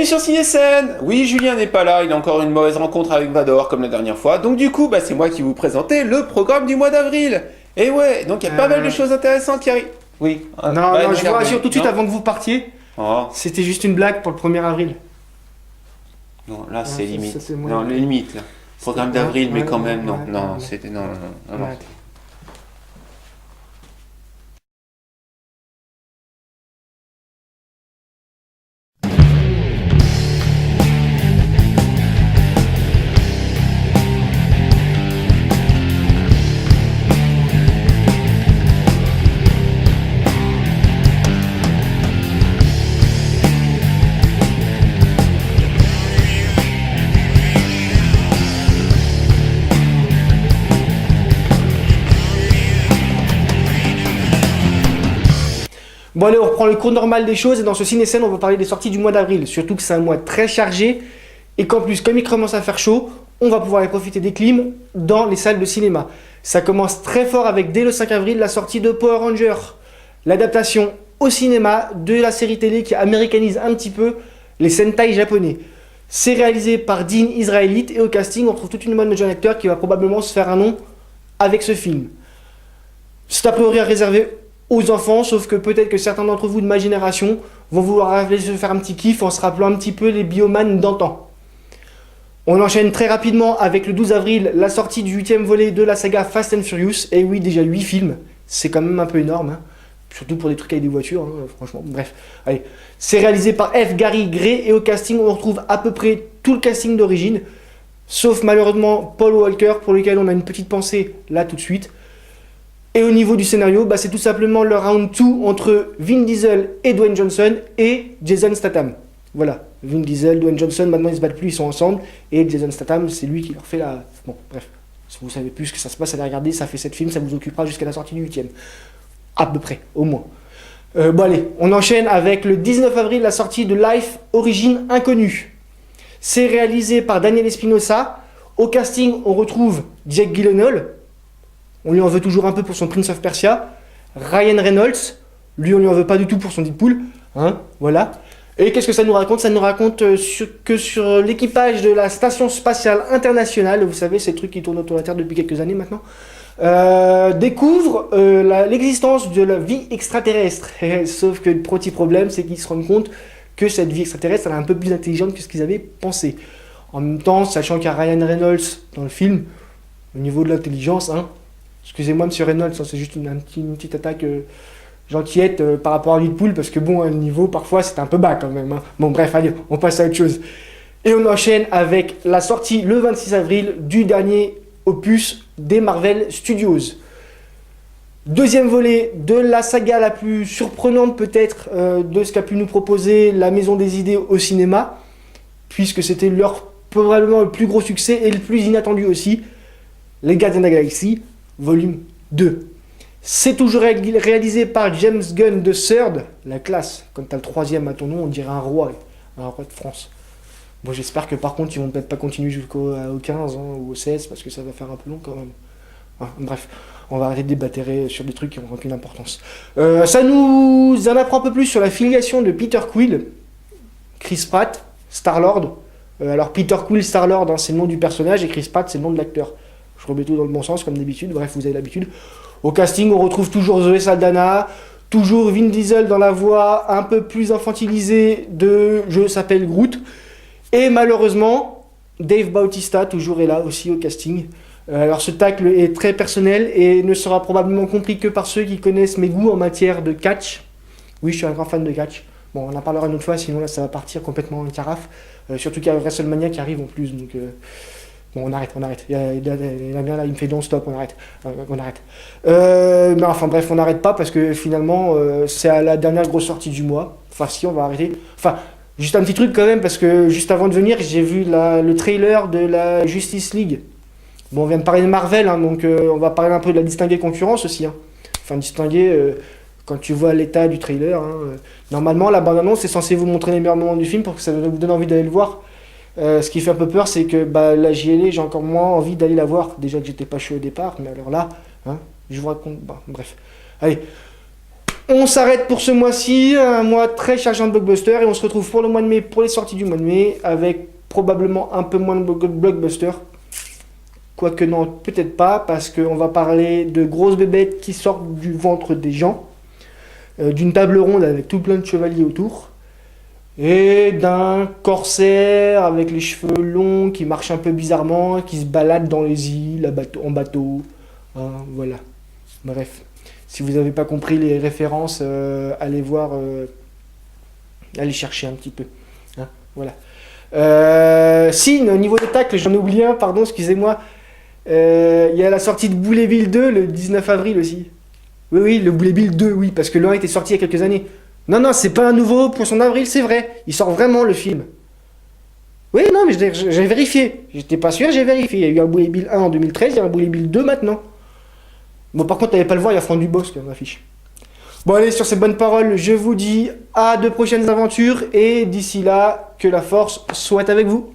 Sur CineScène. Oui, Julien n'est pas là, il a encore une mauvaise rencontre avec Vador comme la dernière fois. Donc du coup, c'est moi qui vous présentais le programme du mois d'avril. Et ouais, donc il y a pas mal de choses intéressantes qui arrivent. Oui. Non, je vous rassure tout de suite non. avant que vous partiez. Oh. C'était juste une blague pour le 1er avril. Non, là c'est limite. c'est Non, limite là. Programme d'avril, mais quand même, non. ouais, Non, ouais. c'était. Non. Ouais. Bon allez, on reprend le cours normal des choses et dans ce ciné-scène, on va parler des sorties du mois d'avril. Surtout que c'est un mois très chargé et qu'en plus, comme il commence à faire chaud, on va pouvoir aller profiter des clims dans les salles de cinéma. Ça commence très fort avec, dès le 5 avril, la sortie de Power Rangers, l'adaptation au cinéma de la série télé qui américanise un petit peu les Sentai japonais. C'est réalisé par Dean Israelite et au casting, on trouve toute une bonne de jeunes acteurs qui va probablement se faire un nom avec ce film. C'est a priori réservé aux enfants, sauf que peut-être que certains d'entre vous de ma génération vont vouloir aller se faire un petit kiff en se rappelant un petit peu les biomanes d'antan. On enchaîne très rapidement avec le 12 avril la sortie du 8e volet de la saga Fast and Furious. Et oui, déjà 8 films, c'est quand même un peu énorme, hein. Surtout pour des trucs avec des voitures, hein, franchement, bref. Allez. C'est réalisé par F. Gary Gray et au casting on retrouve à peu près tout le casting d'origine, sauf malheureusement Paul Walker pour lequel on a une petite pensée là tout de suite. Et au niveau du scénario, c'est tout simplement le round 2 entre Vin Diesel et Dwayne Johnson et Jason Statham. Voilà, Vin Diesel, Dwayne Johnson, maintenant ils se battent plus, ils sont ensemble. Et Jason Statham, c'est lui qui leur fait la... Bon, bref, si vous savez plus ce que ça se passe, allez regarder, ça fait 7 films, ça vous occupera jusqu'à la sortie du 8e. À peu près, au moins. Bon allez, on enchaîne avec le 19 avril, la sortie de Life, Origine Inconnue. C'est réalisé par Daniel Espinosa. Au casting, on retrouve Jake Gyllenhaal. On lui en veut toujours un peu pour son Prince of Persia. Ryan Reynolds, lui on lui en veut pas du tout pour son Deadpool. Hein, voilà. Et qu'est-ce que ça nous raconte? Ça nous raconte que sur l'équipage de la Station Spatiale Internationale, vous savez, ces trucs qui tournent autour de la Terre depuis quelques années maintenant, découvre l'existence de la vie extraterrestre. Sauf que le petit problème, c'est qu'ils se rendent compte que cette vie extraterrestre, elle est un peu plus intelligente que ce qu'ils avaient pensé. En même temps, sachant qu'il y a Ryan Reynolds dans le film, au niveau de l'intelligence, hein, excusez-moi, monsieur Reynolds, c'est juste une petite attaque gentillette par rapport à Deadpool, parce que bon, le niveau, parfois, c'était un peu bas quand même. Hein. Bon, bref, allez, on passe à autre chose. Et on enchaîne avec la sortie le 26 avril du dernier opus des Marvel Studios. Deuxième volet de la saga la plus surprenante peut-être de ce qu'a pu nous proposer la Maison des Idées au cinéma, puisque c'était leur probablement le plus gros succès et le plus inattendu aussi, Les Gardiens de la Galaxie, volume 2. C'est toujours réalisé par James Gunn III, la classe. Quand tu as le 3e à ton nom, on dirait un roi de France. Bon, j'espère que par contre, ils vont peut-être pas continuer jusqu'au 15 ou au 16, parce que ça va faire un peu long quand même. Bref, on va arrêter de débattre sur des trucs qui n'ont aucune importance. Ça nous en apprend un peu plus sur la filiation de Peter Quill, Chris Pratt, Star-Lord. Alors Peter Quill, Star-Lord, hein, c'est le nom du personnage, et Chris Pratt, c'est le nom de l'acteur. Je remets tout dans le bon sens, comme d'habitude, bref, vous avez l'habitude. Au casting, on retrouve toujours Zoé Saldana, toujours Vin Diesel dans la voix un peu plus infantilisée de « Je s'appelle Groot ». Et malheureusement, Dave Bautista, toujours est là aussi au casting. Alors ce tacle est très personnel et ne sera probablement compris que par ceux qui connaissent mes goûts en matière de catch. Oui, je suis un grand fan de catch. Bon, on en parlera une autre fois, sinon là ça va partir complètement en carafe. Surtout qu'il y a WrestleMania qui arrive en plus, donc... Bon, on arrête. Il y a bien là, il me fait non, stop, on arrête. Mais enfin bref, on n'arrête pas parce que finalement, c'est à la dernière grosse sortie du mois. Enfin, si, on va arrêter. Enfin, juste un petit truc quand même, parce que juste avant de venir, j'ai vu le trailer de la Justice League. Bon, on vient de parler de Marvel, hein, donc on va parler un peu de la distinguer concurrence aussi. Hein. Enfin, distinguer, quand tu vois l'état du trailer, hein, normalement, la bande-annonce est censée vous montrer les meilleurs moments du film pour que ça vous donne envie d'aller le voir. Ce qui fait un peu peur, c'est que la JLA, j'ai encore moins envie d'aller la voir. Déjà que j'étais pas chaud au départ, mais alors là, hein, je vous raconte. Bref. Allez, On s'arrête pour ce mois-ci, un mois très chargé en blockbuster, et on se retrouve pour le mois de mai, pour les sorties du mois de mai, avec probablement un peu moins de blockbuster. Quoique non, peut-être pas, parce qu'on va parler de grosses bébêtes qui sortent du ventre des gens, d'une table ronde avec tout plein de chevaliers autour, et d'un corsaire avec les cheveux longs qui marche un peu bizarrement, qui se balade dans les îles en bateau. Hein, voilà. Bref. Si vous n'avez pas compris les références, allez voir, allez chercher un petit peu. Hein, voilà. Si, au niveau des tacles, j'en ai oublié un, pardon, excusez-moi. Il y a la sortie de Boulet Bill 2 le 19 avril aussi. Oui, le Boulet Bill 2, oui, parce que le 1 était sorti il y a quelques années. Non, c'est pas un nouveau poisson d'avril, c'est vrai. Il sort vraiment le film. Oui, non, mais j'ai vérifié. J'étais pas sûr, j'ai vérifié. Il y a eu un Boulet Bill 1 en 2013, il y a un Boulet Bill 2 maintenant. Bon, par contre, t'allais pas le voir, il y a Franck Dubosc dans l'affiche. Bon, allez, sur ces bonnes paroles, je vous dis à de prochaines aventures et d'ici là, que la force soit avec vous.